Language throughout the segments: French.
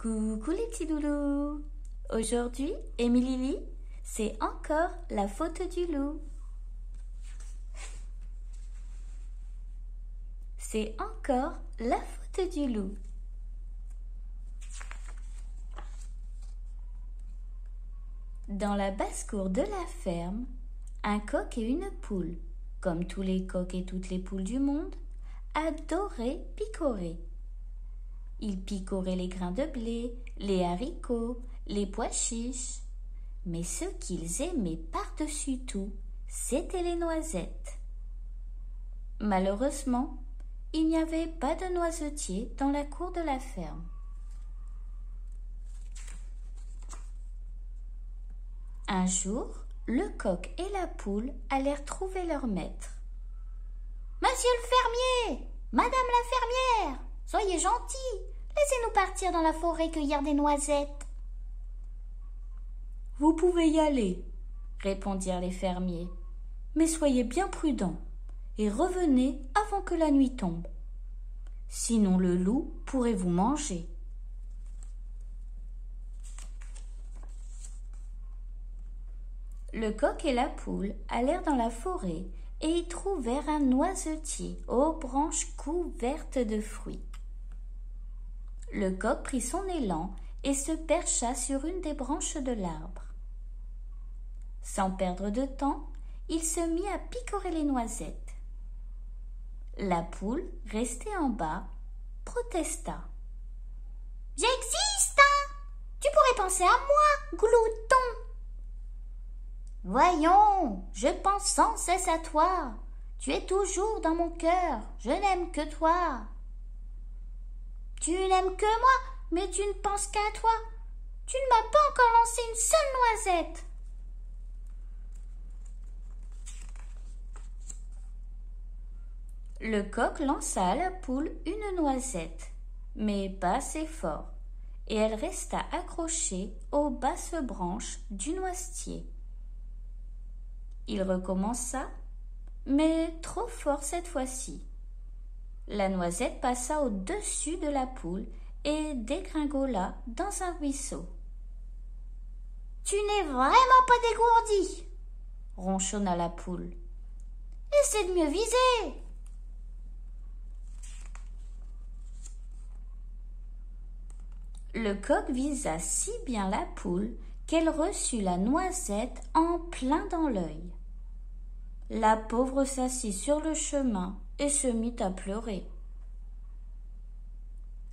Coucou les petits loulous. Aujourd'hui, Émilie, c'est encore la faute du loup. C'est encore la faute du loup. Dans la basse-cour de la ferme, un coq et une poule, comme tous les coqs et toutes les poules du monde, adoraient picorer. Ils picoraient les grains de blé, les haricots, les pois chiches. Mais ce qu'ils aimaient par-dessus tout, c'étaient les noisettes. Malheureusement, il n'y avait pas de noisetier dans la cour de la ferme. Un jour, le coq et la poule allèrent trouver leur maître. « Monsieur le fermier, madame la fermière, soyez gentils, laissez-nous partir dans la forêt cueillir des noisettes. »« Vous pouvez y aller, » répondirent les fermiers, « mais soyez bien prudents et revenez avant que la nuit tombe. Sinon le loup pourrait vous manger. » Le coq et la poule allèrent dans la forêt et y trouvèrent un noisetier aux branches couvertes de fruits. Le coq prit son élan et se percha sur une des branches de l'arbre. Sans perdre de temps, il se mit à picorer les noisettes. La poule, restée en bas, protesta. « J'existe, hein! Tu pourrais penser à moi, glouton! » « Voyons, je pense sans cesse à toi. Tu es toujours dans mon cœur. Je n'aime que toi. »« Tu n'aimes que moi, mais tu ne penses qu'à toi. Tu ne m'as pas encore lancé une seule noisette. » Le coq lança à la poule une noisette, mais pas assez fort, et elle resta accrochée aux basses branches du noisetier. Il recommença, mais trop fort cette fois-ci. La noisette passa au-dessus de la poule et dégringola dans un ruisseau. « Tu n'es vraiment pas dégourdi, » ronchonna la poule. « Essaie de mieux viser. » Le coq visa si bien la poule qu'elle reçut la noisette en plein dans l'œil. La pauvre s'assit sur le chemin et se mit à pleurer.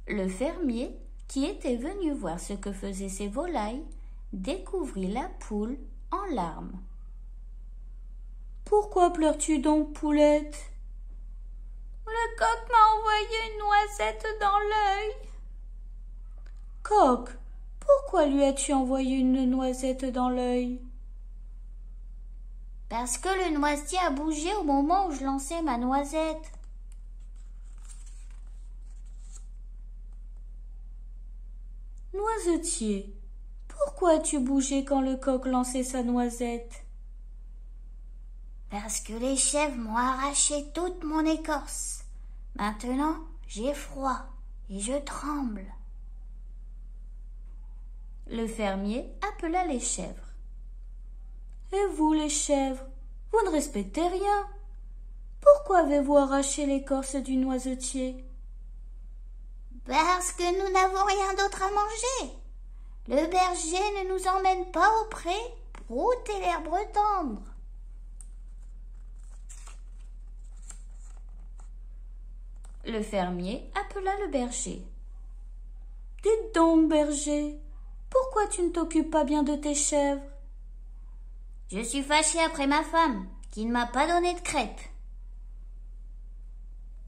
Le fermier, qui était venu voir ce que faisaient ses volailles, découvrit la poule en larmes. « Pourquoi pleures-tu donc, poulette ?»« Le coq m'a envoyé une noisette dans l'œil. »« Coq, pourquoi lui as-tu envoyé une noisette dans l'œil ?»« Parce que le noisetier a bougé au moment où je lançais ma noisette. »« Noisetier, pourquoi as-tu bougé quand le coq lançait sa noisette ?»« Parce que les chèvres m'ont arraché toute mon écorce. Maintenant, j'ai froid et je tremble. » Le fermier appela les chèvres. « Et vous, les chèvres, vous ne respectez rien. Pourquoi avez-vous arraché l'écorce du noisetier ?»« Parce que nous n'avons rien d'autre à manger. Le berger ne nous emmène pas au pré brouter l'herbe tendre. » Le fermier appela le berger. « Dites donc, berger, pourquoi tu ne t'occupes pas bien de tes chèvres ?»« Je suis fâché après ma femme, qui ne m'a pas donné de crêpes. »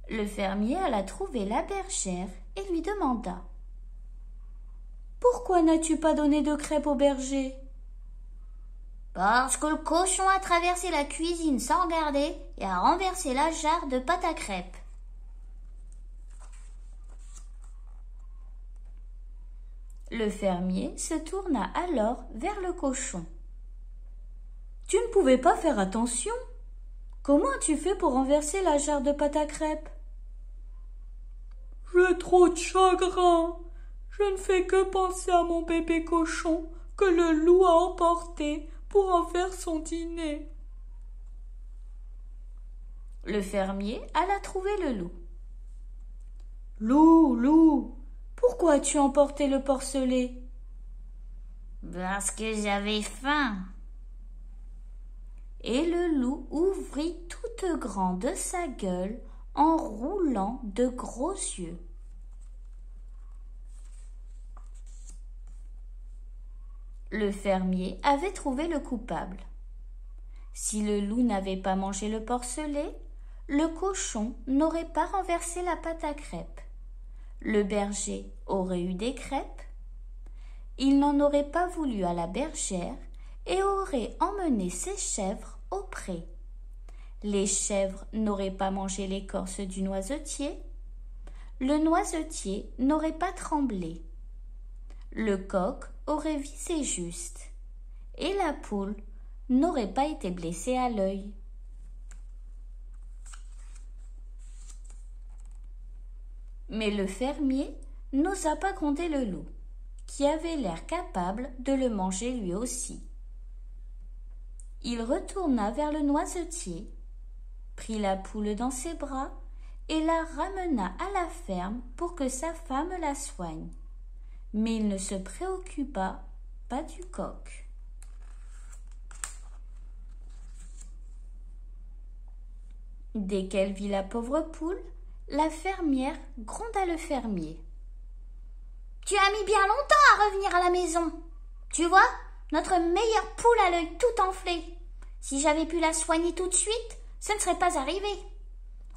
Le fermier alla trouver la bergère et lui demanda. « Pourquoi n'as-tu pas donné de crêpes au berger ?»« Parce que le cochon a traversé la cuisine sans regarder et a renversé la jarre de pâte à crêpes. » Le fermier se tourna alors vers le cochon. « Tu ne pouvais pas faire attention. Comment as-tu fait pour renverser la jarre de pâte à crêpes ?»« J'ai trop de chagrin. Je ne fais que penser à mon bébé cochon que le loup a emporté pour en faire son dîner. » Le fermier alla trouver le loup. « Loup, loup, pourquoi as-tu emporté le porcelet ?»« Parce que j'avais faim. » Et le loup ouvrit toute grande sa gueule en roulant de gros yeux. Le fermier avait trouvé le coupable. Si le loup n'avait pas mangé le porcelet, le cochon n'aurait pas renversé la pâte à crêpes. Le berger aurait eu des crêpes. Il n'en aurait pas voulu à la bergère et aurait emmené ses chèvres au pré. Les chèvres n'auraient pas mangé l'écorce du noisetier. Le noisetier n'aurait pas tremblé. Le coq aurait visé juste. Et la poule n'aurait pas été blessée à l'œil. Mais le fermier n'osa pas gronder le loup, qui avait l'air capable de le manger lui aussi. Il retourna vers le noisetier, prit la poule dans ses bras et la ramena à la ferme pour que sa femme la soigne. Mais il ne se préoccupa pas du coq. Dès qu'elle vit la pauvre poule, la fermière gronda le fermier. « Tu as mis bien longtemps à revenir à la maison. Tu vois, notre meilleure poule a l'œil tout enflé. Si j'avais pu la soigner tout de suite, ce ne serait pas arrivé.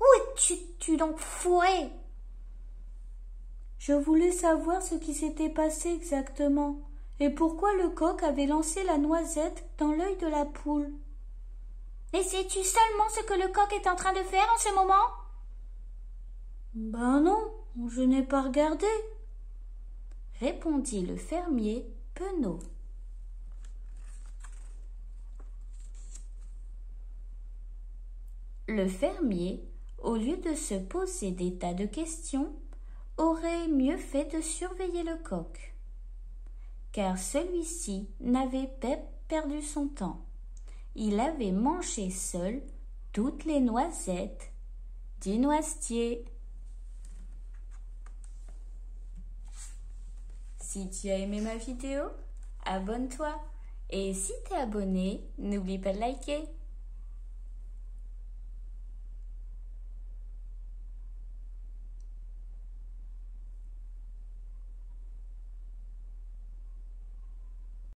Où es-tu donc fourré ?» Je voulais savoir ce qui s'était passé exactement et pourquoi le coq avait lancé la noisette dans l'œil de la poule. « Et sais-tu seulement ce que le coq est en train de faire en ce moment ?»« Ben non, je n'ai pas regardé, » répondit le fermier penaud. Le fermier, au lieu de se poser des tas de questions, aurait mieux fait de surveiller le coq, car celui-ci n'avait pas perdu son temps. Il avait mangé seul toutes les noisettes du noisetier. Si tu as aimé ma vidéo, abonne-toi. Et si tu es abonné, n'oublie pas de liker.